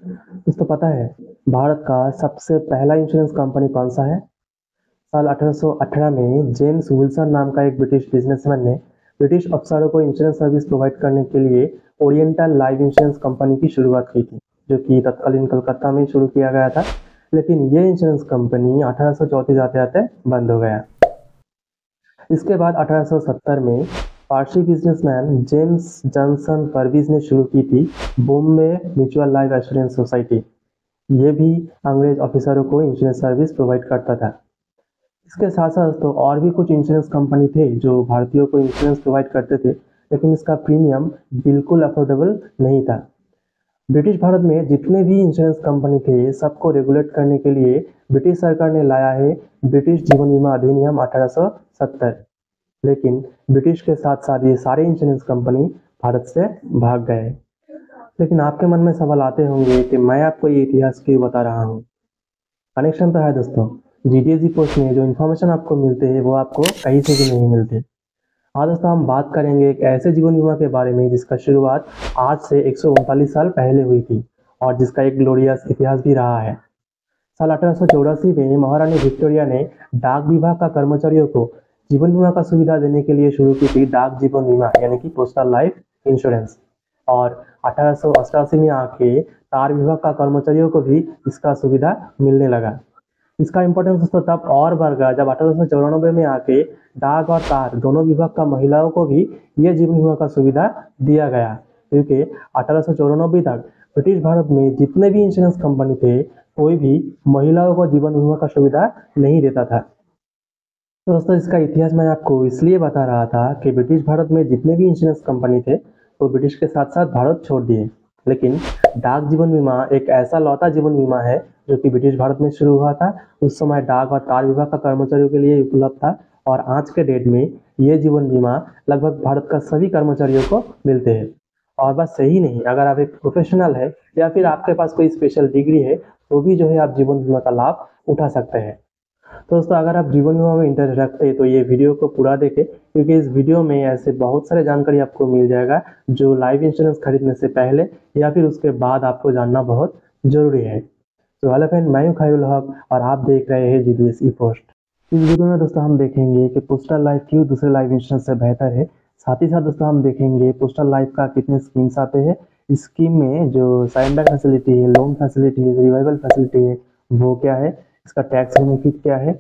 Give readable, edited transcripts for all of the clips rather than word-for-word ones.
दोस्तों पता है भारत का सबसे पहला इंश्योरेंस कंपनी कौन सा है? साल 1818 में जेम्स विल्सन नाम का एक ब्रिटिश बिजनेसमैन ने ब्रिटिश अफसरों को इंश्योरेंस सर्विस प्रोवाइड करने के लिए ओरिएंटल लाइफ इंश्योरेंस कंपनी की शुरुआत की थी, जो कि तत्कालीन कलकत्ता में शुरू किया गया था। लेकिन ये इंश्योरेंस कंपनी 1834 जाते जाते बंद हो गया। इसके बाद 1870 में पारसी बिजनेसमैन जेम्स जॉनसन परविज ने शुरू की थी Bombay mutual life assurance society. ये भी अंग्रेज ऑफिसरों को इंश्योरेंस सर्विस प्रोवाइड करता था। इसके साथ साथ तो और भी कुछ इंश्योरेंस कंपनी थे जो भारतीयों को इंश्योरेंस प्रोवाइड करते थे, लेकिन इसका प्रीमियम बिल्कुल अफोर्डेबल नहीं था। ब्रिटिश भारत में जितने भी इंश्योरेंस कंपनी थे सबको रेगुलेट करने के लिए ब्रिटिश सरकार ने लाया है ब्रिटिश जीवन बीमा अधिनियम 1870। लेकिन ब्रिटिश के साथ साथ ये सारे इंश्योरेंस कंपनी भारत से भाग गए। लेकिन आपके मन में सवाल आते होंगे कि मैं आपको ये इतिहास क्यों बता रहा हूँ। कनेक्शन तो है दोस्तों। जीडीएसई पोस्ट में जो इन्फॉर्मेशन आपको मिलते हैं वो आपको कहीं से भी नहीं मिलते। आज दोस्तों हम बात करेंगे एक ऐसे जीवन बीमा के बारे में जिसका शुरुआत आज से 139 साल पहले हुई थी और जिसका एक ग्लोरियस इतिहास भी रहा है। साल 1884 में महारानी विक्टोरिया ने डाक विभाग का कर्मचारियों को जीवन बीमा का सुविधा देने के लिए शुरू की थी डाक जीवन बीमा यानी कि पोस्टल लाइफ इंश्योरेंस। और 1888 में आके तार विभाग का कर्मचारियों को भी इसका सुविधा मिलने लगा। इसका इम्पोर्टेंस दोस्तों तब और बढ़ गया जब 1894 में आके डाक और तार दोनों विभाग का महिलाओं को भी ये जीवन बीमा का सुविधा दिया गया, क्योंकि 1894 तक ब्रिटिश भारत में जितने भी इंश्योरेंस कंपनी थे कोई भी महिलाओं को जीवन बीमा का सुविधा नहीं देता था। तो दोस्तों इसका इतिहास मैं आपको इसलिए बता रहा था कि ब्रिटिश भारत में जितने भी इंश्योरेंस कंपनी थे वो ब्रिटिश के साथ साथ भारत छोड़ दिए। लेकिन डाक जीवन बीमा एक ऐसा लौता जीवन बीमा है जो कि ब्रिटिश भारत में शुरू हुआ था। उस समय डाक और तार विभाग का कर्मचारियों के लिए उपलब्ध था और आज के डेट में ये जीवन बीमा लगभग भारत का सभी कर्मचारियों को मिलते हैं। और बस यही नहीं, अगर आप एक प्रोफेशनल है या फिर आपके पास कोई स्पेशल डिग्री है तो भी जो है आप जीवन बीमा का लाभ उठा सकते हैं। तो दोस्तों अगर आप जीवन बीमा में इंटरेस्ट रखते हैं तो ये वीडियो को पूरा देखें, क्योंकि इस वीडियो में ऐसे बहुत सारे जानकारी आपको मिल जाएगा जो लाइफ इंश्योरेंस खरीदने से पहले या फिर उसके बाद आपको जानना बहुत जरूरी है। तो हेलो फ्रेंड, मैं हूं खैरुल हक और आप देख रहे हैं जीडीएसई पोस्ट। इस वीडियो में दोस्तों हम देखेंगे कि पोस्टल लाइफ क्यों दूसरे लाइफ इंश्योरेंस से बेहतर है। साथ ही साथ दोस्तों हम देखेंगे पोस्टल लाइफ का कितने स्कीम्स आते हैं, इस स्कीम में जो साइनबैक फैसिलिटी है, लोन फैसिलिटी है, रिवाइवल फैसिलिटी है वो क्या है, इसका टैक्स बेनिफिट क्या है,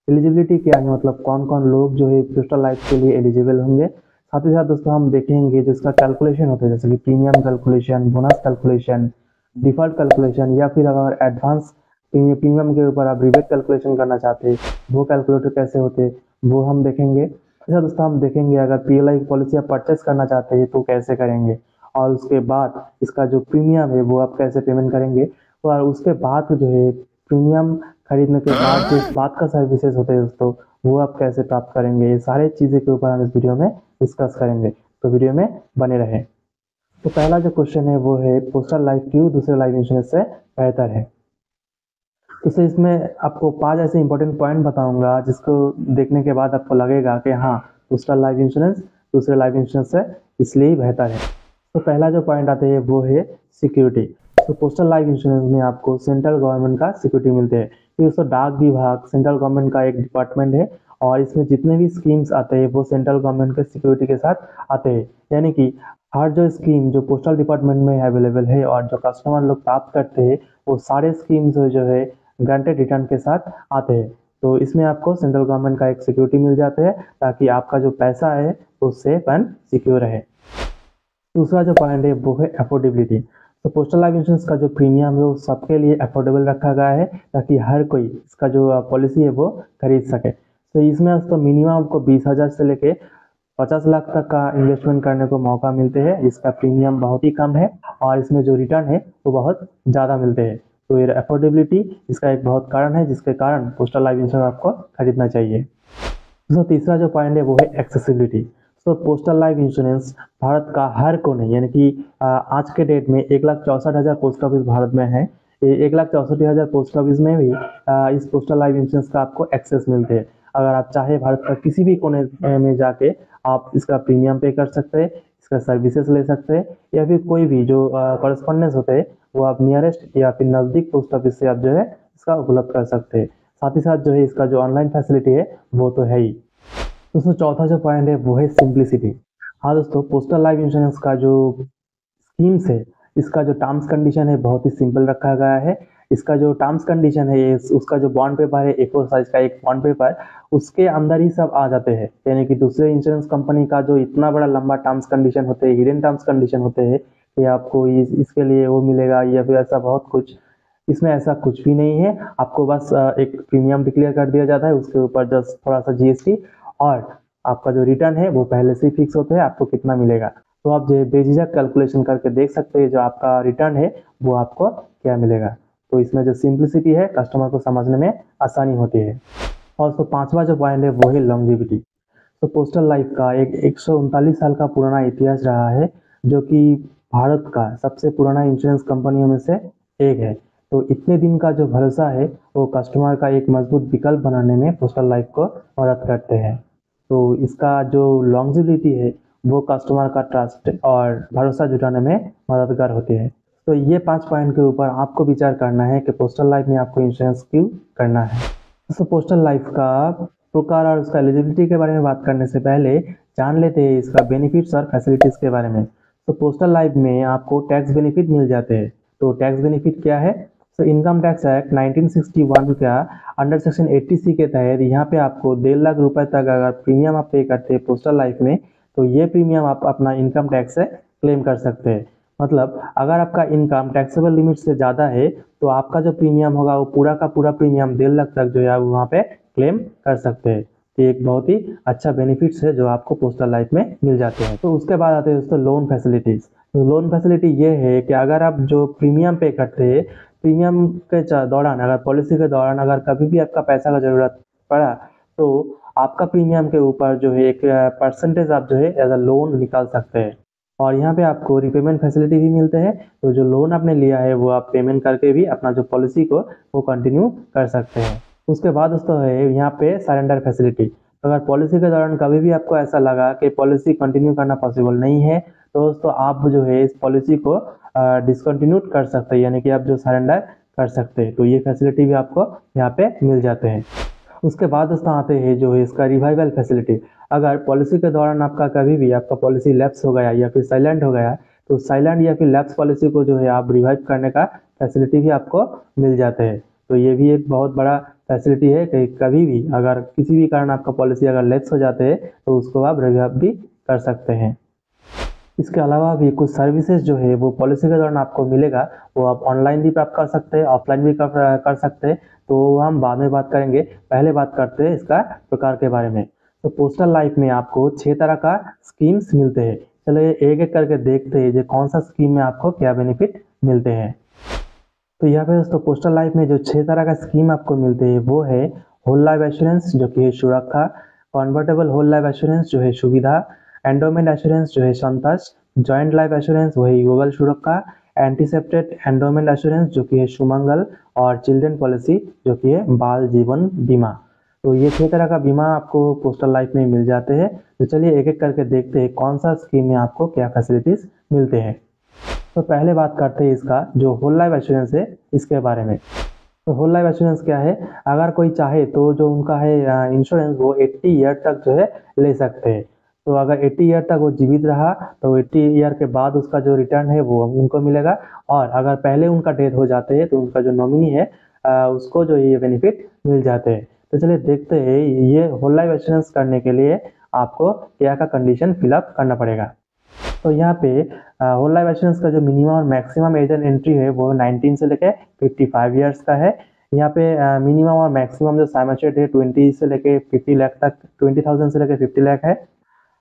एलिजिबिलिटी क्या है, मतलब कौन कौन लोग जो है पोस्टल लाइफ के लिए एलिजिबल होंगे। साथ ही साथ दोस्तों हम देखेंगे जिसका कैलकुलेशन होता है जैसे कि premium calculation, bonus calculation, default calculation या फिर अगर एडवांस प्रीमियम के ऊपर आप रिबेट कैलकुलेशन करना चाहते हैं वो कैलकुलेटर कैसे होते हैं वो हम देखेंगे। अच्छा दोस्तों हम देखेंगे अगर पीएलआई की पॉलिसी आप परचेस करना चाहते हैं तो कैसे करेंगे और उसके बाद इसका जो प्रीमियम है वो आप कैसे पेमेंट करेंगे। और उसके बाद जो है प्रीमियम खरीदने के बाद जो इस बात का सर्विसेज होते हैं दोस्तों वो आप कैसे प्राप्त करेंगे, ये सारे चीज़ें के ऊपर हम इस वीडियो में डिस्कस करेंगे। तो वीडियो में बने रहें। तो पहला जो क्वेश्चन है वो है पोस्टल लाइफ क्यों दूसरे लाइफ इंश्योरेंस से बेहतर है। तो सर इसमें आपको 5 ऐसे इंपॉर्टेंट पॉइंट बताऊंगा जिसको देखने के बाद आपको लगेगा कि हाँ पोस्टल लाइफ इंश्योरेंस दूसरे लाइफ इंश्योरेंस से इसलिए ही बेहतर है। तो पहला जो पॉइंट आता है वो है सिक्योरिटी। तो पोस्टल लाइफ इंश्योरेंस में आपको सेंट्रल गवर्नमेंट का सिक्योरिटी मिलते हैं, क्योंकि दोस्तों डाक विभाग सेंट्रल गवर्नमेंट का एक डिपार्टमेंट है और इसमें जितने भी स्कीम्स आते हैं वो सेंट्रल गवर्नमेंट के सिक्योरिटी के साथ आते हैं। यानी कि हर जो स्कीम जो पोस्टल डिपार्टमेंट में अवेलेबल है और जो कस्टमर लोग प्राप्त करते हैं वो सारे स्कीम्स जो है ग्रांटेड रिटर्न के साथ आते हैं। तो इसमें आपको सेंट्रल गवर्नमेंट का एक सिक्योरिटी मिल जाता है ताकि आपका जो पैसा है वो सेफ एंड सिक्योर रहे। दूसरा जो पॉइंट है वो है अफोर्डेबिलिटी। तो पोस्टल लाइफ इंश्योरेंस का जो प्रीमियम है वो सबके लिए अफोर्डेबल रखा गया है ताकि हर कोई इसका जो पॉलिसी है वो खरीद सके। तो इसमें तो मिनिमम आपको 20,000 से लेके 50 लाख तक का इन्वेस्टमेंट करने को मौका मिलते हैं। इसका प्रीमियम बहुत ही कम है और इसमें जो रिटर्न है वो बहुत ज़्यादा मिलते हैं। तो ये अफोर्डेबिलिटी इसका एक बहुत कारण है जिसके कारण पोस्टल लाइफ इंश्योरेंस आपको खरीदना चाहिए। तो तीसरा जो पॉइंट है वो है एक्सेसिबिलिटी। तो पोस्टल लाइफ इंश्योरेंस भारत का हर कोने यानी कि आज के डेट में 1,64,000 पोस्ट ऑफिस भारत में है। ये 1,64,000 पोस्ट ऑफिस में भी इस पोस्टल लाइफ इंश्योरेंस का आपको एक्सेस मिलते हैं। अगर आप चाहे भारत का किसी भी कोने में जाके आप इसका प्रीमियम पे कर सकते हैं, इसका सर्विसेज ले सकते हैं या फिर कोई भी जो कॉरेस्पॉन्डेंस होते हैं वो आप नियरेस्ट या फिर नज़दीक पोस्ट ऑफिस से आप जो है इसका उपलब्ध कर सकते हैं। साथ ही साथ जो है इसका जो ऑनलाइन फैसिलिटी है वो तो है ही। दोस्तों चौथा जो पॉइंट है वो है सिंप्लिसिटी। हाँ दोस्तों, पोस्टल लाइफ इंश्योरेंस का जो स्कीम्स है, इसका जो टर्म्स कंडीशन है बहुत ही सिंपल रखा गया है। इसका जो टर्म्स कंडीशन है ये उसका जो बॉन्ड पेपर है A4 साइज का एक बॉन्ड पेपर, उसके अंदर ही सब आ जाते हैं। यानी कि दूसरे इंश्योरेंस कंपनी का जो इतना बड़ा लंबा टर्म्स कंडीशन होते हैं, हिडन टर्म्स कंडीशन होते हैं कि आपको इसके लिए वो मिलेगा या फिर ऐसा बहुत कुछ, इसमें ऐसा कुछ भी नहीं है। आपको बस एक प्रीमियम डिक्लेयर कर दिया जाता है, उसके ऊपर जस्ट थोड़ा सा GST, और आपका जो रिटर्न है वो पहले से ही फिक्स होता है आपको कितना मिलेगा। तो आप जो बेझिझक कैलकुलेशन करके देख सकते हैं जो आपका रिटर्न है वो आपको क्या मिलेगा। तो इसमें जो सिंप्लिसिटी है कस्टमर को समझने में आसानी होती है। और तो पांचवा जो पॉइंट है वो है लॉन्जेविटी। तो पोस्टल लाइफ का एक 139 साल का पुराना इतिहास रहा है, जो कि भारत का सबसे पुराना इंश्योरेंस कंपनियों में से एक है। तो इतने दिन का जो भरोसा है वो कस्टमर का एक मजबूत विकल्प बनाने में पोस्टल लाइफ को मदद करते हैं। तो इसका जो लॉन्जेविटी है वो कस्टमर का ट्रस्ट और भरोसा जुटाने में मददगार होती है। तो ये 5 पॉइंट के ऊपर आपको विचार करना है कि पोस्टल लाइफ में आपको इंश्योरेंस क्यों करना है। दोस्तों पोस्टल लाइफ का प्रकार और उसका एलिजिबिलिटी के बारे में बात करने से पहले जान लेते हैं इसका बेनिफिट्स और फैसिलिटीज़ के बारे में। तो पोस्टल लाइफ में आपको टैक्स बेनिफिट मिल जाते हैं। तो टैक्स बेनिफिट क्या है? तो इनकम टैक्स एक्ट 1961 का अंडर सेक्शन 80C के तहत यहाँ पे आपको 1.5 लाख रुपए तक अगर प्रीमियम आप पे करते हैं पोस्टल लाइफ में, तो ये प्रीमियम आप अपना इनकम टैक्स से क्लेम कर सकते हैं। मतलब अगर आपका इनकम टैक्सेबल लिमिट से ज़्यादा है तो आपका जो प्रीमियम होगा वो पूरा का पूरा प्रीमियम 1.5 लाख तक जो है आप वहाँ पे क्लेम कर सकते हैं। तो एक बहुत ही अच्छा बेनिफिट्स है जो आपको पोस्टल लाइफ में मिल जाते हैं। तो उसके बाद आते हैं दोस्तों लोन फैसिलिटीज़। तो लोन फैसिलिटी ये है कि अगर आप जो प्रीमियम पे करते हैं, प्रीमियम के दौरान अगर पॉलिसी के दौरान अगर कभी भी आपका पैसा का ज़रूरत पड़ा, तो आपका प्रीमियम के ऊपर जो है एक परसेंटेज आप जो है एज अ लोन निकाल सकते हैं। और यहाँ पे आपको रिपेमेंट फैसिलिटी भी मिलते हैं। तो जो लोन आपने लिया है वो आप पेमेंट करके भी अपना जो पॉलिसी को वो कंटिन्यू कर सकते हैं। उसके बाद दोस्तों है यहाँ पे सरेंडर फैसिलिटी। तो अगर पॉलिसी के दौरान कभी भी आपको ऐसा लगा कि पॉलिसी कंटिन्यू करना पॉसिबल नहीं है, तो दोस्तों आप जो है इस पॉलिसी को डिसकंटिन्यू कर सकते हैं, यानी कि आप जो सरेंडर कर सकते हैं। तो ये फैसिलिटी भी आपको यहाँ पे मिल जाते हैं। उसके बाद दोस्तों आते हैं जो है इसका रिवाइवल फैसिलिटी। अगर पॉलिसी के दौरान आपका कभी भी आपका पॉलिसी लैप्स हो गया या फिर साइलेंट हो गया, तो साइलेंट या फिर लैप्स पॉलिसी को जो है आप रिवाइव करने का फैसिलिटी भी आपको मिल जाते हैं। तो ये भी एक बहुत बड़ा फैसिलिटी है कि कभी भी अगर किसी भी कारण आपका पॉलिसी अगर लैप्स हो जाते हैं तो उसको आप रिवाइव भी कर सकते हैं। इसके अलावा भी कुछ सर्विसेज जो है वो पॉलिसी के दौरान आपको मिलेगा, वो आप ऑनलाइन भी प्राप्त कर सकते हैं, ऑफलाइन भी कर सकते हैं। तो हम बाद में बात करेंगे, पहले बात करते हैं इसका प्रकार के बारे में। तो पोस्टल लाइफ में आपको 6 तरह का स्कीम्स मिलते हैं। चलिए एक एक करके देखते हैं जो कौन सा स्कीम में आपको क्या बेनिफिट मिलते हैं। तो यहाँ पे दोस्तों पोस्टल लाइफ में जो 6 तरह का स्कीम आपको मिलते हैं वो है होल लाइफ एश्योरेंस जो कि है सुरक्षा, कन्वर्टेबल होल लाइफ एश्योरेंस जो है सुविधा, एंडोमेंट एश्योरेंस जो है संतोष, जॉइंट लाइफ एश्योरेंस वही युगल सुरक्षा, एंटीसेप्टेड एंडोमेंट एश्योरेंस जो कि है सुमंगल, और चिल्ड्रन पॉलिसी जो कि है बाल जीवन बीमा। तो ये 6 तरह का बीमा आपको पोस्टल लाइफ में मिल जाते हैं। तो चलिए एक एक करके देखते हैं कौन सा स्कीम में आपको क्या फैसिलिटीज मिलते हैं। तो पहले बात करते हैं इसका जो होल लाइफ एश्योरेंस है इसके बारे में। तो होल लाइफ एश्योरेंस क्या है? अगर कोई चाहे तो जो उनका है इंश्योरेंस वो 80 ईयर तक जो है ले सकते हैं। तो अगर 80 ईयर तक वो जीवित रहा तो 80 ईयर के बाद उसका जो रिटर्न है वो उनको मिलेगा, और अगर पहले उनका डेथ हो जाते हैं तो उनका जो नॉमिनी है उसको जो ये बेनिफिट मिल जाते हैं। तो चलिए देखते हैं ये होल लाइफ एश्योरेंस करने के लिए आपको क्या का कंडीशन फिलअप करना पड़ेगा। तो यहाँ पे होल लाइफ एश्योरेंस का जो मिनिमम और मैक्सिमम एज एन एंट्री है वो 19 से लेके 55 ईयर्स का है। यहाँ पे मिनिमम और मैक्सिमम जो सम एश्योर्ड है 20 से लेके 50 लाख तक, 20,000 से लेके 50 लाख है।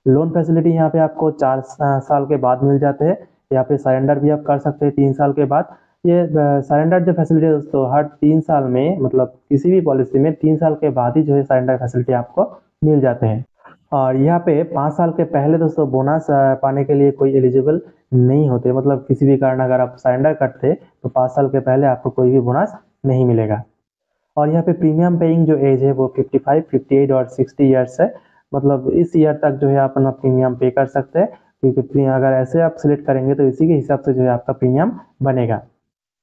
लोन फैसिलिटी यहाँ पे आपको 4 साल के बाद मिल जाते हैं। यहाँ पे सरेंडर भी आप कर सकते हैं 3 साल के बाद। ये सरेंडर जो फैसिलिटी है दोस्तों हर 3 साल में, मतलब किसी भी पॉलिसी में 3 साल के बाद ही जो है सरेंडर फैसिलिटी आपको मिल जाते हैं। और यहाँ पे 5 साल के पहले दोस्तों बोनस पाने के लिए कोई एलिजिबल नहीं होते, मतलब किसी भी कारण अगर आप सरेंडर करते तो 5 साल के पहले आपको कोई भी बोनस नहीं मिलेगा। और यहाँ पे प्रीमियम पेइंग जो एज है वो 55, 58 और 60 ईयर्स है। मतलब इस ईयर तक जो है आप अपना प्रीमियम पे कर सकते हैं, क्योंकि अगर ऐसे आप सिलेक्ट करेंगे तो इसी के हिसाब से जो है आपका प्रीमियम बनेगा।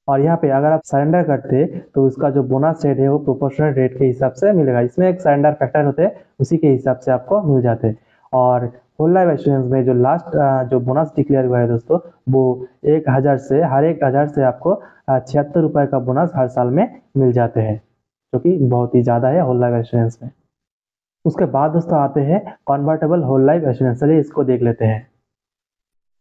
और यहाँ पे अगर आप सरेंडर करते तो उसका जो बोनस रेट है वो प्रोपोर्शनल रेट के हिसाब से मिलेगा। इसमें एक सरेंडर फैक्टर होते हैं, उसी के हिसाब से आपको मिल जाते हैं। और होल लाइफ एश्योरेंस में जो लास्ट जो बोनस डिक्लेयर हुआ है दोस्तों, वो 1000 से हर 1000 से आपको 76 रुपये का बोनस हर साल में मिल जाते हैं, जो कि बहुत ही ज़्यादा है होल लाइफ एश्योरेंस में। उसके बाद दोस्तों आते हैं कन्वर्टेबल होल लाइफ एश्योरेंस। चलिए इसको देख लेते हैं।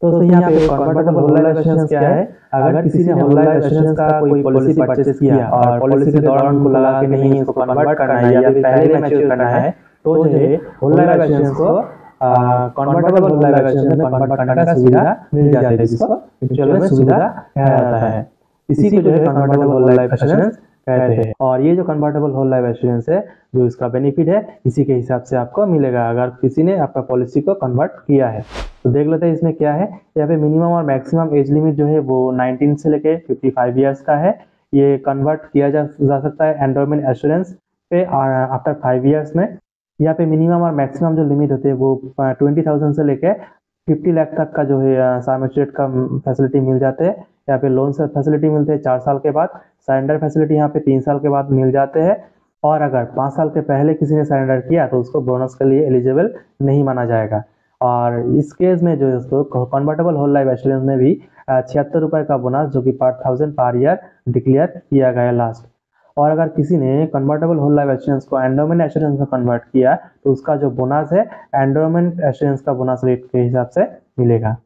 तो दोस्तों यहाँ पे कन्वर्टेबल होल लाइफ एश्योरेंस क्या है? अगर किसी ने होल लाइफ एश्योरेंस का कोई पॉलिसी परचेस किया और पॉलिसी के दौरान उनको लगा कि नहीं इसको कन्वर्ट करना है या फिर पहले ही मैच्योर करना है, तो जो है होल लाइफ एश्योरेंस को कन्वर्टेबल होल लाइफ एश्योरेंस में कन्वर्ट करने का सुविधा मिल जाती है, जिसको एक्चुअल में सुविधा कहा जाता है। इसी को जो है कन्वर्टेबल होल लाइफ एश्योरेंस कहते हैं। और ये जो कन्वर्टेबल होल लाइफ एश्योरेंस है, जो इसका बेनिफिट है इसी के हिसाब से आपको मिलेगा अगर किसी ने आपका पॉलिसी को कन्वर्ट किया है। तो देख लेते हैं इसमें क्या है। यहाँ पे मिनिमम और मैक्सिमम एज लिमिट जो है वो 19 से लेके 55 ईयर्स का है। ये कन्वर्ट किया जा सकता है एंडोमेंट एश्योरेंस पे आफ्टर 5 ईयर्स में। यहाँ पे मिनिमम और मैक्सिमम जो लिमिट होते हैं वो 20,000 से लेके 50 लाख तक का जो है सम एश्योर्ड का फैसिलिटी मिल जाते हैं। यहाँ पे लोन से फैसिलिटी मिलते हैं 4 साल के बाद। सरेंडर फैसिलिटी यहाँ पे 3 साल के बाद मिल जाते हैं। और अगर 5 साल के पहले किसी ने सरेंडर किया तो उसको बोनस के लिए एलिजिबल नहीं माना जाएगा। और इस केस में जो दोस्तों कन्वर्टेबल होल लाइफ एश्योरेंस में भी 76 रुपये का बोनस जो कि पर 1000 पर ईयर डिक्लेयर किया गया लास्ट। और अगर किसी ने कन्वर्टेबल होल लाइफ एश्योरेंस को एंडोमेंट एश्योरेंस में कन्वर्ट किया तो उसका जो बोनस है एंडोमेंट एश्योरेंस का बोनस रेट के हिसाब से मिलेगा।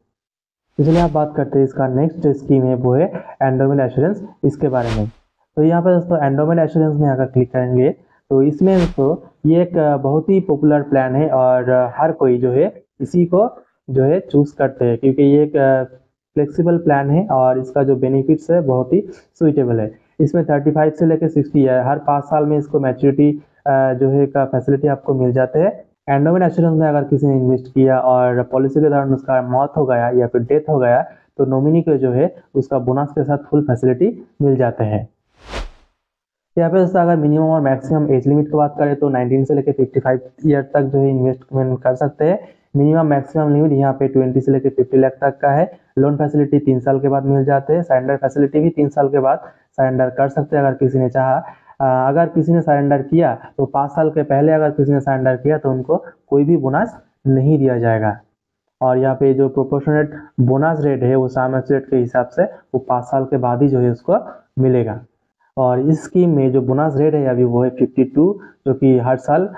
तो चलिए आप बात करते हैं इसका नेक्स्ट स्कीम है वो है एंडोमेंट एश्योरेंस, इसके बारे में। तो यहाँ पर दोस्तों एंडोमेंट एश्योरेंस में अगर क्लिक करेंगे तो इसमें दोस्तों ये एक बहुत ही पॉपुलर प्लान है और हर कोई जो है इसी को जो है चूज करते हैं, क्योंकि ये एक फ्लेक्सिबल प्लान है और इसका जो बेनिफिट्स है बहुत ही सुइटेबल है। इसमें 35 से लेकर 60 है, हर 5 साल में इसको मैच्योरिटी जो है का फैसिलिटी आपको मिल जाते हैं। एंडोमेंट एश्योरेंस में अगर किसी ने इन्वेस्ट किया और पॉलिसी के दौरान उसका मौत हो गया या फिर डेथ हो गया तो नॉमिनी को जो है उसका बोनस के साथ फुल फैसिलिटी मिल जाते हैं। यहाँ पे दोस्तों अगर मिनिमम और मैक्सिमम एज लिमिट की बात करें तो 19 से लेकर 55 ईयर तक जो है इन्वेस्टमेंट कर सकते हैं। मिनिमम मैक्सिमम लिमिट यहाँ पे 20 से लेकर 50 लाख तक का है। लोन फैसिलिटी 3 साल के बाद मिल जाते हैं। सरेंडर फैसिलिटी भी 3 साल के बाद सरेंडर कर सकते हैं अगर किसी ने चाहा। अगर किसी ने सरेंडर किया तो 5 साल के पहले अगर किसी ने सरेंडर किया तो उनको कोई भी बोनस नहीं दिया जाएगा। और यहाँ पे जो प्रोपोर्शनेट बोनस रेट है वो सम एश्योर्ड के हिसाब से वो 5 साल के बाद ही जो है उसको मिलेगा। और इस स्कीम में जो बोनस रेट है अभी वो है 52, जो कि हर साल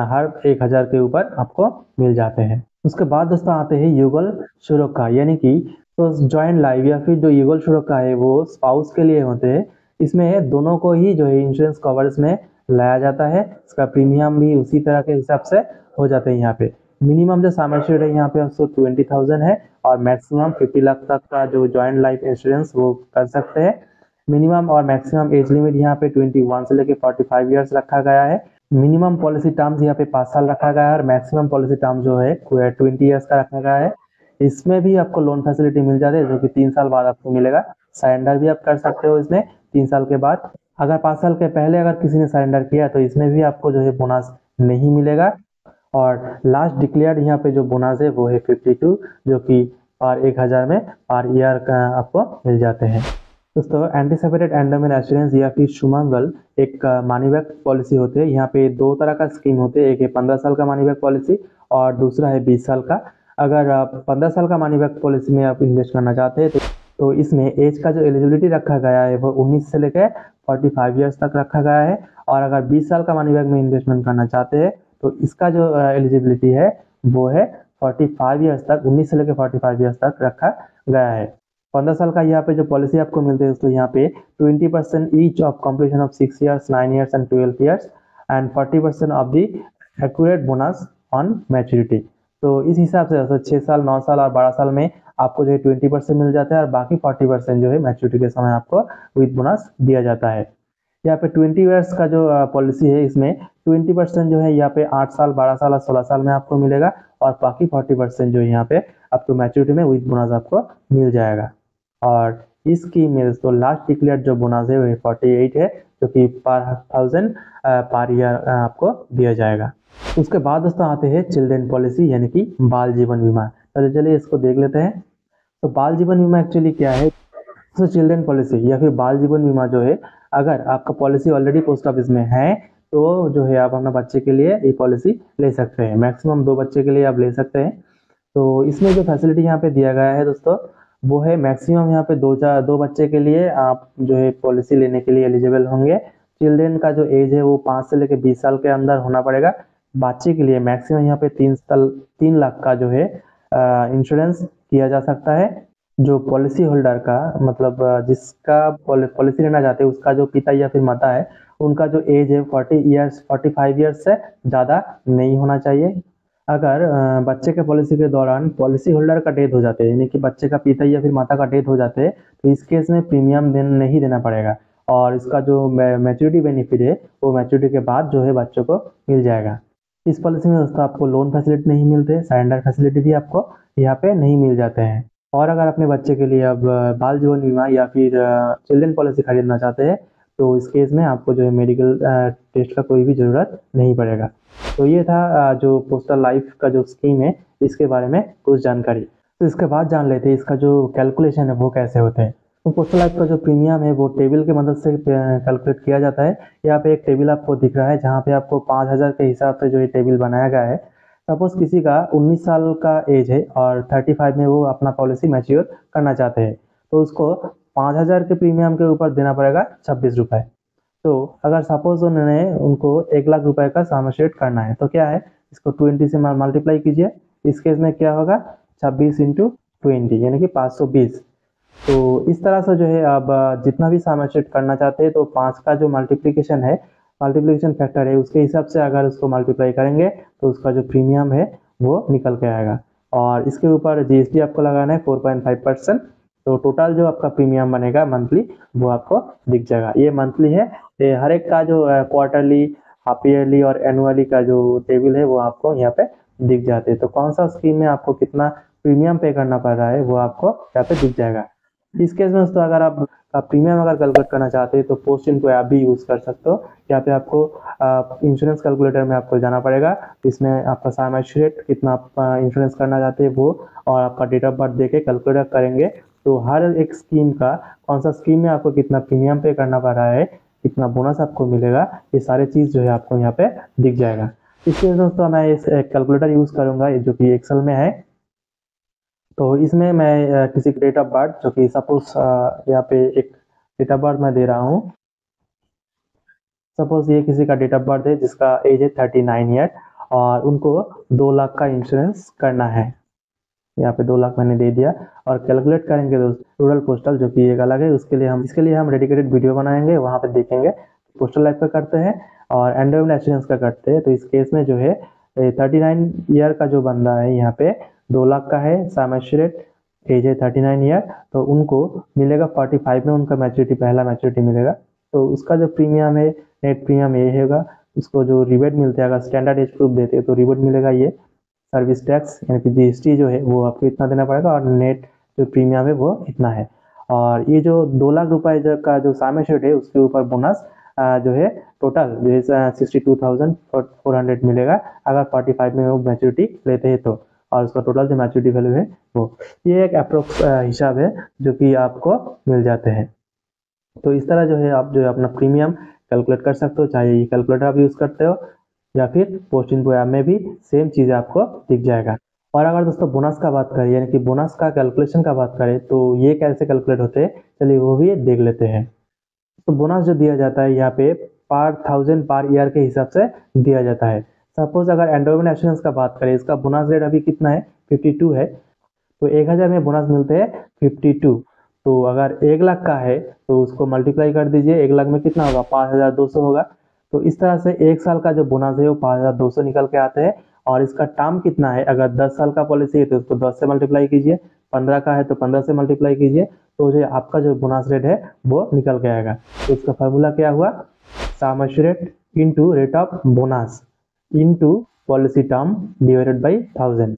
हर 1000 के ऊपर आपको मिल जाते हैं। उसके बाद दोस्तों आते हैं युगल सुरक्षा, यानी कि तो जॉइंट लाइफ या फिर जो युगल सुरक्षा है वो स्पाउस के लिए होते हैं। इसमें दोनों को ही जो है इंश्योरेंस कवरेज में लाया जाता है। इसका प्रीमियम भी उसी तरह के हिसाब से हो जाते हैं। यहाँ पे मिनिमम जो सम एश्योर्ड है यहाँ पे 20,000 है और मैक्सिमम 50 लाख तक का जो जॉइंट लाइफ इंश्योरेंस वो कर सकते हैं। मिनिमम और मैक्सिमम एज लिमिट यहाँ पे 21 से लेकर 45 ईयर्स रखा गया है। मिनिमम पॉलिसी टर्म्स यहाँ पे 5 साल रखा गया है और मैक्सिमम पॉलिसी टर्म जो है 20 ईयर्स का रखा गया है। इसमें भी आपको लोन फैसिलिटी मिल जाती है जो कि 3 साल बाद आपको मिलेगा। सरेंडर भी आप कर सकते हो इसमें 3 साल के बाद। अगर 5 साल के पहले अगर किसी ने सरेंडर किया तो इसमें भी आपको जो है बोनस नहीं मिलेगा। और लास्ट डिक्लेयर्ड यहाँ पे जो बोनस है वो है 52, जो कि पर 1000 में पर ईयर का आपको मिल जाते हैं। दोस्तों एंटीसिपेटेड एंडोमेंट एश्योरेंस या फिर सुमंगल एक मनी बैक पॉलिसी होती है। यहाँ पे 2 तरह का स्कीम होते हैं, एक है 15 साल का मनी बैक पॉलिसी और दूसरा है 20 साल का। अगर आप 15 साल का मनी बैक पॉलिसी में आप इन्वेस्ट करना चाहते हैं तो इसमें एज का जो एलिजिबिलिटी रखा गया है वो 19 से लेकर 45 ईयर्स तक रखा गया है। और अगर 20 साल का मनी बैक में इन्वेस्टमेंट करना चाहते हैं तो इसका जो एलिजिबिलिटी है वो है 45 ईयर्स तक, 19 से लेकर 45 ईयर्स तक रखा गया है। 15 साल का यहाँ पे जो पॉलिसी आपको मिलते हैं तो यहाँ पे 20% each of completion of 6 years, 9 years and 12 years and 40% of the accurate bonus on maturity. तो इस हिसाब से 6 साल, 9 साल और 12 साल में आपको जो है 20% मिल जाता है और बाकी 40% जो है मैच्योरिटी के समय आपको विद बोनस दिया जाता है। यहाँ पे 20 ईयर्स का जो पॉलिसी है इसमें 20% जो है यहाँ पे 8 साल, 12 साल और 16 साल में आपको मिलेगा और बाकी 40% जो है यहाँ पे आपको मैच्योरिटी में विद बोनस आपको मिल जाएगा। और इस स्कीम में तो लास्ट डिक्लेयर्ड जो बोनस है वो 48 है, जो कि पर 1000 पर ईयर आपको दिया जाएगा। उसके बाद दोस्तों आते हैं चिल्ड्रन पॉलिसी, यानी कि बाल जीवन बीमा। चलिए इसको देख लेते हैं। तो बाल जीवन बीमा एक्चुअली क्या है? तो चिल्ड्रन पॉलिसी या फिर बाल जीवन बीमा जो है, अगर आपका पॉलिसी ऑलरेडी पोस्ट ऑफिस में है तो जो है आप अपना बच्चे के लिए ये पॉलिसी ले सकते हैं। मैक्सिमम 2 बच्चे के लिए आप ले सकते हैं। तो इसमें जो फैसिलिटी यहाँ पे दिया गया है दोस्तों, वो है मैक्सिमम यहाँ पे 2 बच्चे के लिए आप जो है पॉलिसी लेने के लिए एलिजिबल होंगे। चिल्ड्रन का जो एज है वो 5 से लेकर 20 साल के अंदर होना पड़ेगा। बच्चे के लिए मैक्सिमम यहाँ पे 3 लाख का जो है इंश्योरेंस किया जा सकता है। जो पॉलिसी होल्डर का मतलब जिसका पॉलिसी लेना चाहते हैं उसका जो पिता या फिर माता है, उनका जो एज है 45 ईयर्स से ज़्यादा नहीं होना चाहिए। अगर बच्चे के पॉलिसी के दौरान पॉलिसी होल्डर का डेथ हो जाते हैं, यानी कि बच्चे का पिता या फिर माता का डेथ हो जाते हैं, तो इस केस में प्रीमियम नहीं देना पड़ेगा और इसका जो मैच्योरिटी बेनिफिट है वो मैच्योरिटी के बाद जो है बच्चों को मिल जाएगा। इस पॉलिसी में दोस्तों आपको लोन फैसिलिटी नहीं मिलते, सरेंडर फैसिलिटी भी आपको यहाँ पे नहीं मिल जाते हैं। और अगर अपने बच्चे के लिए अब बाल जीवन बीमा या फिर चिल्ड्रन पॉलिसी खरीदना चाहते हैं, तो इस केस में आपको जो है मेडिकल टेस्ट का कोई भी ज़रूरत नहीं पड़ेगा। तो ये था जो पोस्टल लाइफ का जो स्कीम है, इसके बारे में कुछ जानकारी। तो इसके बाद जान लेते हैं इसका जो कैलकुलेशन है वो कैसे होते हैं। तो पोस्टल लाइफ का जो प्रीमियम है वो टेबल की मदद से कैलकुलेट किया जाता है। यहाँ पे एक टेबल आपको दिख रहा है जहाँ पे आपको 5000 के हिसाब से जो ये टेबल बनाया गया है। सपोज किसी का 19 साल का एज है और 35 में वो अपना पॉलिसी मैच्योर करना चाहते हैं, तो उसको 5000 के प्रीमियम के ऊपर देना पड़ेगा 26 रुपये। तो अगर सपोज उनको 1 लाख रुपए का सम एश्योर्ड करना है, तो क्या है, इसको 20 से मल्टीप्लाई कीजिए। इस केस में क्या होगा, 26 इंटू 20 यानी कि 520। तो इस तरह से जो है आप जितना भी सम एश्योर्ड करना चाहते हैं, तो 5 का जो मल्टीप्लिकेशन फैक्टर है उसके हिसाब से अगर उसको मल्टीप्लाई करेंगे तो उसका जो प्रीमियम है वो निकल के आएगा। और इसके ऊपर जीएसटी आपको लगाना है 4.5%। तो टोटल जो आपका प्रीमियम बनेगा मंथली वो आपको दिख जाएगा। ये मंथली है, ये हर एक का जो क्वार्टरली, हाफ ईयरली और एनुअली का जो टेबल है वो आपको यहाँ पे दिख जाते हैं। तो कौन सा स्कीम में आपको कितना प्रीमियम पे करना पड़ रहा है वो आपको यहाँ पे दिख जाएगा। इस केस में दोस्तों अगर आप प्रीमियम अगर कैलकुलेट करना चाहते हैं तो पोस्ट इनको ऐप भी यूज़ कर सकते हो। यहाँ पे आपको इंश्योरेंस कैलकुलेटर में आपको जाना पड़ेगा। इसमें आपका सम एश्योर्ड कितना आप इंश्योरेंस करना चाहते हैं वो और आपका डेट ऑफ बर्थ देके कैलकुलेट करेंगे, तो हर एक स्कीम का कौन सा स्कीम में आपको कितना प्रीमियम पे करना पड़ रहा है, कितना बोनस आपको मिलेगा, ये सारे चीज़ जो है आपको यहाँ पे दिख जाएगा। इसलिए दोस्तों मैं इस कैलकुलेटर यूज़ करूँगा जो कि एक्सेल में है। तो इसमें मैं किसी की डेट ऑफ बर्थ, जो कि सपोज यहाँ पे एक डेट ऑफ बर्थ मैं दे रहा हूँ। सपोज ये किसी का डेट ऑफ बर्थ है जिसका एज है 39 ईयर और उनको 2 लाख का इंश्योरेंस करना है। यहाँ पे 2 लाख मैंने दे दिया और कैलकुलेट करेंगे दोस्तों रूरल पोस्टल, जो कि एक अलग है, इसके लिए हम डेडिकेटेड वीडियो बनाएंगे, वहाँ पे देखेंगे पोस्टल लाइफ का करते हैं और एंडोमेंट इंश्योरेंस का करते हैं। तो इस केस में जो है 39 ईयर का जो बंदा है यहाँ पे 2 लाख का है, सम एश्योर्ड, एज है 39 ईयर, तो उनको मिलेगा 45 में उनका मैच्योरिटी, पहला मैच्योरिटी मिलेगा। तो उसका जो प्रीमियम है, नेट प्रीमियम ये होगा। उसको जो रिबेट मिलते हैं, अगर स्टैंडर्ड एज प्रूफ देते हैं तो रिबेट मिलेगा ये सर्विस टैक्स यानी कि जीएसटी जो है वो आपको इतना देना पड़ेगा और नेट जो प्रीमियम है वो इतना है। और ये जो 2 लाख रुपए का जो सम एश्योर्ड है उसके ऊपर बोनस जो है टोटल जो है 62,400 मिलेगा अगर 45 में वो मैच्योरिटी लेते हैं तो, और उसका टोटल जो मैच्योरिटी वैल्यू है वो, ये एक अप्रोक्स हिसाब है जो कि आपको मिल जाते हैं। तो इस तरह जो है आप जो है अपना प्रीमियम कैलकुलेट कर सकते हो, चाहे ये कैलकुलेटर आप यूज़ करते हो या फिर पोस्ट इनको ऐप में भी सेम चीज़ आपको दिख जाएगा। और अगर दोस्तों बोनस का बात करें, यानी कि बोनस का कैलकुलेशन का बात करें, तो ये कैसे कैलकुलेट होते हैं, चलिए वो भी देख लेते हैं। तो बोनस जो दिया जाता है यहाँ पे पर 1000 पर ईयर के हिसाब से दिया जाता है। सपोज अगर एंडोमेंट इंश्योरेंस का बात करें, इसका बोनस रेट अभी कितना है, 52 है। तो 1000 में बोनस मिलते हैं 52। तो अगर 1 लाख का है तो उसको मल्टीप्लाई कर दीजिए, 1 लाख में कितना होगा, 5200 होगा। तो इस तरह से 1 साल का जो बोनस है वो 5200 निकल के आते हैं। और इसका टर्म कितना है, अगर 10 साल का पॉलिसी है तो उसको 10 से मल्टीप्लाई कीजिए, 15 का है तो 15 से मल्टीप्लाई कीजिए, तो जो आपका जो बोनस रेट है वो निकल के आएगा। तो इसका फार्मूला क्या हुआ, sum assured into rate of bonus into policy term divided by 1000।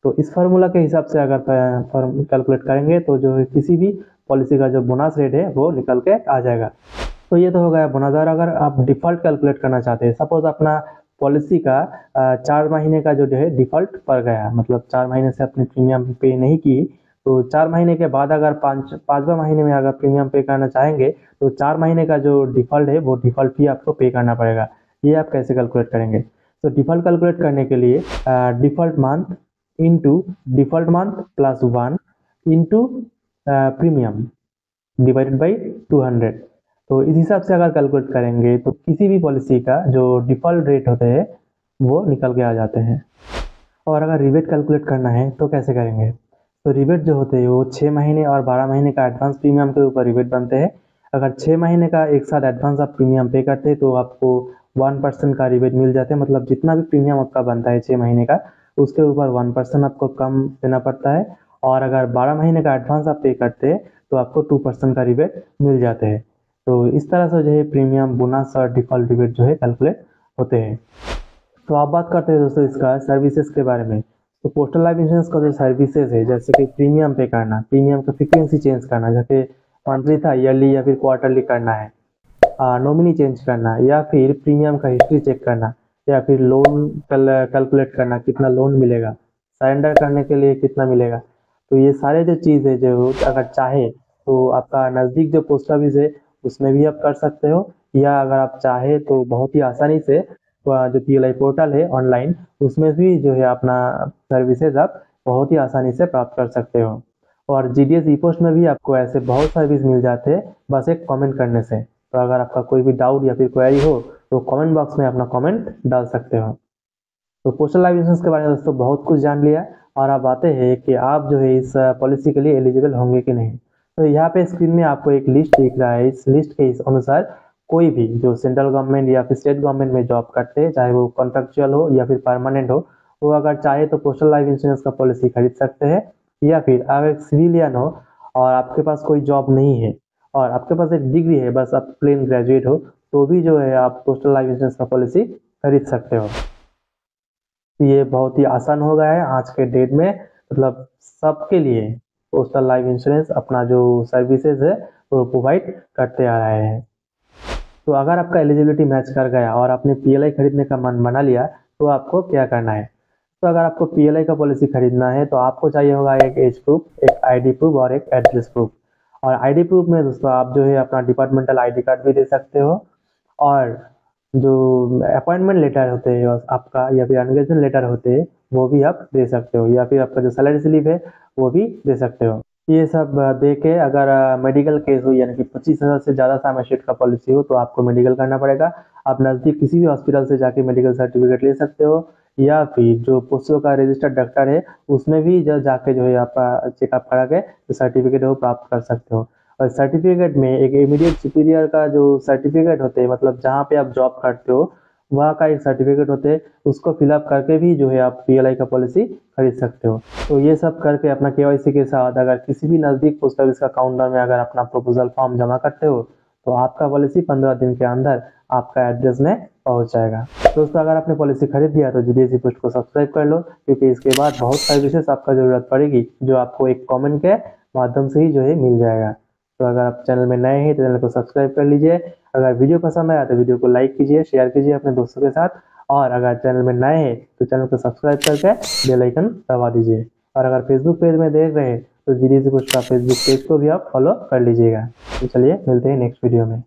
तो इस फार्मूला के हिसाब से अगर कैलकुलेट करेंगे तो जो किसी भी पॉलिसी का जो बोनस रेट है वो निकल के आ जाएगा। तो ये तो हो गया बोनस। और अगर आप डिफ़ॉल्ट कैलकुलेट करना चाहते हैं, सपोज अपना पॉलिसी का 4 महीने का जो है डिफ़ॉल्ट पड़ गया, मतलब 4 महीने से अपनी प्रीमियम पे नहीं की, तो 4 महीने के बाद अगर 5वां महीने में अगर प्रीमियम पे करना चाहेंगे तो 4 महीने का जो डिफ़ॉल्ट है वो डिफ़ॉल्ट फी आपको पे करना पड़ेगा। ये आप कैसे कैलकुलेट करेंगे? तो डिफ़ॉल्ट कैलकुलेट करने के लिए default month into default month plus 1 into premium divided by 200। तो इस हिसाब से अगर कैलकुलेट करेंगे तो किसी भी पॉलिसी का जो डिफ़ॉल्ट रेट होते हैं वो निकल के आ जाते हैं। और अगर रिबेट कैलकुलेट करना है तो कैसे करेंगे? तो रिबेट जो होते हैं वो 6 महीने और 12 महीने का एडवांस प्रीमियम के ऊपर रिबेट बनते हैं। अगर 6 महीने का एक साथ एडवांस आप प्रीमियम पे करते हैं तो आपको 1% का रिबेट मिल जाता है, मतलब जितना भी प्रीमियम आपका बनता है 6 महीने का उसके ऊपर 1% आपको कम देना पड़ता है। और अगर 12 महीने का एडवांस आप पे करते हैं तो आपको 2% का रिबेट मिल जाते हैं। तो इस तरह से जो है प्रीमियम, बोनस और डिफ़ॉल्ट रिबेट जो है कैलकुलेट होते हैं। तो आप बात करते हैं दोस्तों इसका सर्विसेज के बारे में। तो पोस्टल लाइफ इंश्योरेंस का जो सर्विसेज है जैसे कि प्रीमियम पे करना, प्रीमियम का फ्रीक्वेंसी चेंज करना, जैसे मंथली था ईयरली या फिर क्वार्टरली करना है, नॉमिनी चेंज करना या फिर प्रीमियम का हिस्ट्री चेक करना या फिर लोन कैलकुलेट करना कितना लोन मिलेगा, सरेंडर करने के लिए कितना मिलेगा। तो ये सारे जो चीज़ है जो अगर चाहे तो आपका नज़दीक जो पोस्ट ऑफिस है उसमें भी आप कर सकते हो, या अगर आप चाहे तो बहुत ही आसानी से जो PLI पोर्टल है ऑनलाइन उसमें भी जो है अपना सर्विसेज आप बहुत ही आसानी से प्राप्त कर सकते हो। और GDS ई पोस्ट में भी आपको ऐसे बहुत सर्विस मिल जाते हैं बस एक कमेंट करने से। तो अगर आपका कोई भी डाउट या फिर क्वेरी हो तो कमेंट बॉक्स में अपना कमेंट डाल सकते हो। तो पोस्टल लाइफ इंश्योरेंस के बारे में दोस्तों बहुत कुछ जान लिया और अब आते हैं कि आप जो है इस पॉलिसी के लिए एलिजिबल होंगे कि नहीं। तो यहाँ पे स्क्रीन में आपको एक लिस्ट दिख रहा है। इस लिस्ट के इस अनुसार कोई भी जो सेंट्रल गवर्नमेंट या फिर स्टेट गवर्नमेंट में जॉब करते हैं, चाहे वो कॉन्ट्रेक्चुअल हो या फिर परमानेंट हो, वो अगर चाहे तो पोस्टल लाइफ इंश्योरेंस का पॉलिसी खरीद सकते हैं। या फिर अगर एक सिविलियन हो और आपके पास कोई जॉब नहीं है और आपके पास एक डिग्री है, बस आप प्लेन ग्रेजुएट हो, तो भी जो है आप पोस्टल लाइफ इंश्योरेंस का पॉलिसी खरीद सकते हो। ये बहुत ही आसान हो गया है आज के डेट में, मतलब सबके लिए पोस्टल लाइफ इंश्योरेंस अपना जो सर्विसेज है वो प्रोवाइड करते आ रहे हैं। तो अगर आपका एलिजिबिलिटी मैच कर गया और आपने PLI खरीदने का मन बना लिया तो आपको क्या करना है? तो अगर आपको PLI का पॉलिसी खरीदना है तो आपको चाहिए होगा एक एज प्रूफ, एक ID प्रूफ और एक एड्रेस प्रूफ। और ID प्रूफ में दोस्तों आप जो है अपना डिपार्टमेंटल ID कार्ड भी दे सकते हो, और जो अपॉइंटमेंट लेटर होते हैं आपका या फिर एंगेजमेंट लेटर होते हैं वो भी आप दे सकते हो, या फिर आपका जो सैलरी स्लिप है वो भी दे सकते हो। ये सब दे के अगर मेडिकल केस हो यानी कि 25,000 से ज़्यादा सम एश्योर्ड का पॉलिसी हो तो आपको मेडिकल करना पड़ेगा। आप नज़दीक किसी भी हॉस्पिटल से जाके मेडिकल सर्टिफिकेट ले सकते हो, या फिर जो पोस्टल का रजिस्टर्ड डॉक्टर है उसमें भी जाके जो है आपका चेकअप करा के जो सर्टिफिकेट है वो प्राप्त कर सकते हो। और सर्टिफिकेट में एक इमीडिएट सुपीरियर का जो सर्टिफिकेट होते हैं, मतलब जहाँ पे आप जॉब करते हो वहाँ का एक सर्टिफिकेट होते हैं, उसको फिलअप करके भी जो है आप PLI का पॉलिसी खरीद सकते हो। तो ये सब करके अपना KYC के साथ अगर किसी भी नज़दीक पोस्ट ऑफिस का काउंटर में अगर अपना प्रपोजल फॉर्म जमा करते हो तो आपका पॉलिसी 15 दिन के अंदर आपका एड्रेस में पहुंच जाएगा। दोस्तों अगर आपने पॉलिसी खरीद लिया तो GDS ई पोस्ट को सब्सक्राइब कर लो, क्योंकि इसके बाद बहुत सर्विसेज आपका ज़रूरत पड़ेगी जो आपको एक कमेंट के माध्यम से ही जो है मिल जाएगा। तो अगर आप चैनल में नए हैं तो चैनल को सब्सक्राइब कर लीजिए। अगर वीडियो पसंद आया तो वीडियो को लाइक कीजिए, शेयर कीजिए अपने दोस्तों के साथ, और अगर चैनल में नए हैं तो चैनल को सब्सक्राइब करके बेल आइकन दबा दीजिए। और अगर फेसबुक पेज में देख रहे हैं तो GDS ई पोस्ट का फेसबुक पेज को भी आप फॉलो कर लीजिएगा। तो चलिए मिलते हैं नेक्स्ट वीडियो में।